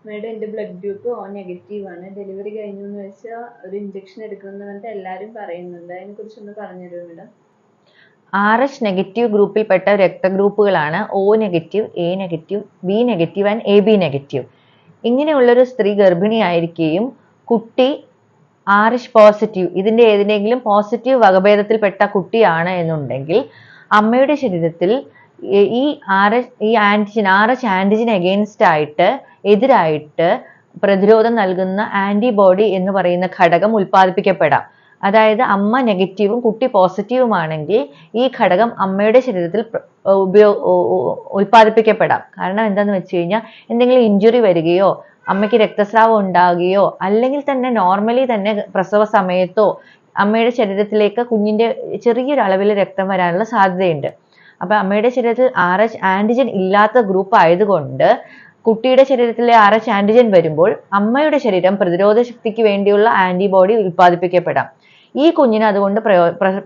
Madam എൻ്റെ blood group O negative ആണ്. Delivery കഴിഞ്ഞു എന്ന് വെച്ചാൽ ഒരു ഇഞ്ചക്ഷൻ എടുക്കണമെന്ന് പറഞ്ഞിട്ട് എല്ലാവരും പറയുന്നുണ്ട്. അതിനെക്കുറിച്ചൊന്ന് പറഞ്ഞുതരുമോ മേഡം? RH നെഗറ്റീവ് ഗ്രൂപ്പിൽപ്പെട്ട രക്തഗ്രൂപ്പുകളാണ് O negative, A negative, B negative and AB negative. ഇങ്ങനെയുള്ളൊരു സ്ത്രീ ഗർഭിണിയായിരിക്കുകയും കുട്ടി RH പോസിറ്റീവ്, ഇതിൻ്റെ ഏതിനെങ്കിലും പോസിറ്റീവ് വകഭേദത്തിൽപ്പെട്ട കുട്ടിയാണ് എന്നുണ്ടെങ്കിൽ അമ്മയുടെ ശരീരത്തിൽ ഈ RH ആൻറ്റിജൻ എതിരായിട്ട് പ്രതിരോധം നൽകുന്ന ആന്റിബോഡി എന്ന് പറയുന്ന ഘടകം ഉൽപ്പാദിപ്പിക്കപ്പെടാം. അതായത് അമ്മ നെഗറ്റീവും കുട്ടി പോസിറ്റീവുമാണെങ്കിൽ ഈ ഘടകം അമ്മയുടെ ശരീരത്തിൽ ഉൽപ്പാദിപ്പിക്കപ്പെടാം. കാരണം എന്താന്ന് വെച്ച് കഴിഞ്ഞാൽ എന്തെങ്കിലും ഇഞ്ചുറി വരികയോ അമ്മയ്ക്ക് രക്തസ്രാവം ഉണ്ടാകുകയോ അല്ലെങ്കിൽ തന്നെ നോർമലി തന്നെ പ്രസവ സമയത്തോ അമ്മയുടെ ശരീരത്തിലേക്ക് കുഞ്ഞിന്റെ ചെറിയൊരു അളവിൽ രക്തം വരാനുള്ള സാധ്യതയുണ്ട്. അപ്പൊ അമ്മയുടെ ശരീരത്തിൽ RH ആന്റിജൻ ഇല്ലാത്ത ഗ്രൂപ്പ് ആയതുകൊണ്ട് കുട്ടിയുടെ ശരീരത്തിലെ RH ആന്റിജൻ വരുമ്പോൾ അമ്മയുടെ ശരീരം പ്രതിരോധ ശക്തിക്ക് വേണ്ടിയുള്ള ആന്റിബോഡി ഉൽപ്പാദിപ്പിക്കപ്പെടാം. ഈ കുഞ്ഞിന് അതുകൊണ്ട്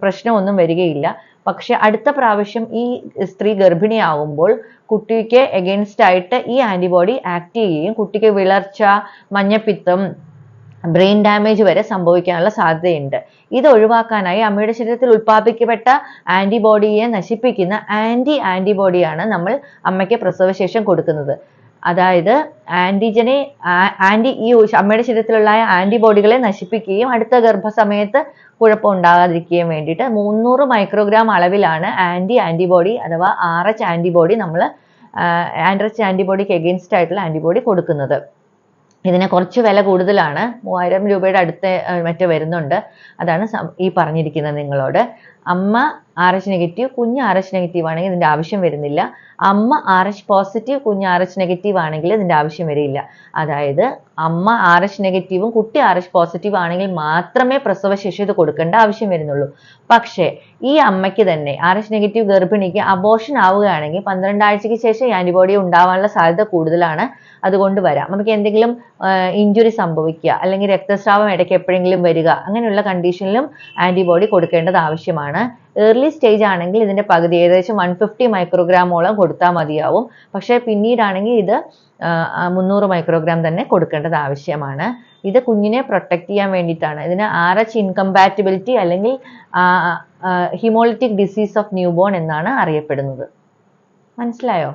പ്രശ്നമൊന്നും വരികയില്ല. പക്ഷെ അടുത്ത പ്രാവശ്യം ഈ സ്ത്രീ ഗർഭിണിയാവുമ്പോൾ കുട്ടിക്ക് എഗെയിൻസ്റ്റ് ആയിട്ട് ഈ ആന്റിബോഡി ആക്ട് ചെയ്യുകയും കുട്ടിക്ക് വിളർച്ച, മഞ്ഞപ്പിത്തം, ബ്രെയിൻ ഡാമേജ് വരെ സംഭവിക്കാനുള്ള സാധ്യതയുണ്ട്. ഇത് ഒഴിവാക്കാനായി അമ്മയുടെ ശരീരത്തിൽ ഉൽപ്പാദിപ്പിക്കപ്പെട്ട ആന്റിബോഡിയെ നശിപ്പിക്കുന്ന ആന്റിബോഡിയാണ് നമ്മൾ അമ്മയ്ക്ക് പ്രസവശേഷം കൊടുക്കുന്നത്. അതായത് ഈ അമ്മയുടെ ശരീരത്തിലുള്ള ആന്റിബോഡികളെ നശിപ്പിക്കുകയും അടുത്ത ഗർഭസമയത്ത് കുഴപ്പം ഉണ്ടാകാതിരിക്കുകയും വേണ്ടിയിട്ട് 300 മൈക്രോഗ്രാം അളവിലാണ് ആന്റിബോഡി അഥവാ RH ആന്റിബോഡി നമ്മൾ RH ആന്റിബോഡിക്ക് എഗെയിൻസ്റ്റ് ആയിട്ടുള്ള ആന്റിബോഡി കൊടുക്കുന്നത്. ഇതിന് കുറച്ച് വില കൂടുതലാണ്, 3000 രൂപയുടെ അടുത്ത് മറ്റേ വരുന്നുണ്ട്. അതാണ് ഈ പറഞ്ഞിരിക്കുന്നത് നിങ്ങളോട്. അമ്മ RH നെഗറ്റീവ്, കുഞ്ഞ് RH നെഗറ്റീവ് ആണെങ്കിൽ ഇതിന്റെ ആവശ്യം വരുന്നില്ല. അമ്മ RH പോസിറ്റീവ്, കുഞ്ഞ് RH നെഗറ്റീവ് ആണെങ്കിൽ ഇതിന്റെ ആവശ്യം വരില്ല. അതായത് അമ്മ RH നെഗറ്റീവും കുട്ടി RH പോസിറ്റീവ് ആണെങ്കിൽ മാത്രമേ പ്രസവശേഷം ഇത് കൊടുക്കേണ്ട ആവശ്യം വരുന്നുള്ളൂ. പക്ഷേ ഈ അമ്മയ്ക്ക് തന്നെ RH നെഗറ്റീവ് ഗർഭിണിക്ക് അബോർഷൻ ആവുകയാണെങ്കിൽ 12 ആഴ്ചയ്ക്ക് ശേഷം ഈ ആന്റിബോഡി ഉണ്ടാവാനുള്ള സാധ്യത കൂടുതലാണ്. അതുകൊണ്ട് വരാം. നമുക്ക് എന്തെങ്കിലും ഇഞ്ചുറി സംഭവിക്കുക അല്ലെങ്കിൽ രക്തസ്രാവം ഇടയ്ക്ക് എപ്പോഴെങ്കിലും വരിക, അങ്ങനെയുള്ള കണ്ടീഷനിലും ആന്റിബോഡി കൊടുക്കേണ്ടത് ആവശ്യമാണ്. ഏർലി സ്റ്റേജ് ആണെങ്കിൽ ഇതിന്റെ പകുതി ഏകദേശം 150 മൈക്രോഗ്രാമോളം കൊടുത്താൽ മതിയാവും. പക്ഷേ പിന്നീടാണെങ്കിൽ ഇത് 300 മൈക്രോഗ്രാം തന്നെ കൊടുക്കേണ്ടത് ആവശ്യമാണ്. ഇത് കുഞ്ഞിനെ പ്രൊട്ടക്ട് ചെയ്യാൻ വേണ്ടിയിട്ടാണ്. ഇതിന് RH ഇൻകമ്പാറ്റിബിലിറ്റി അല്ലെങ്കിൽ ഹിമോളിറ്റിക് ഡിസീസ് ഓഫ് ന്യൂബോൺ എന്നാണ് അറിയപ്പെടുന്നത്. മനസ്സിലായോ?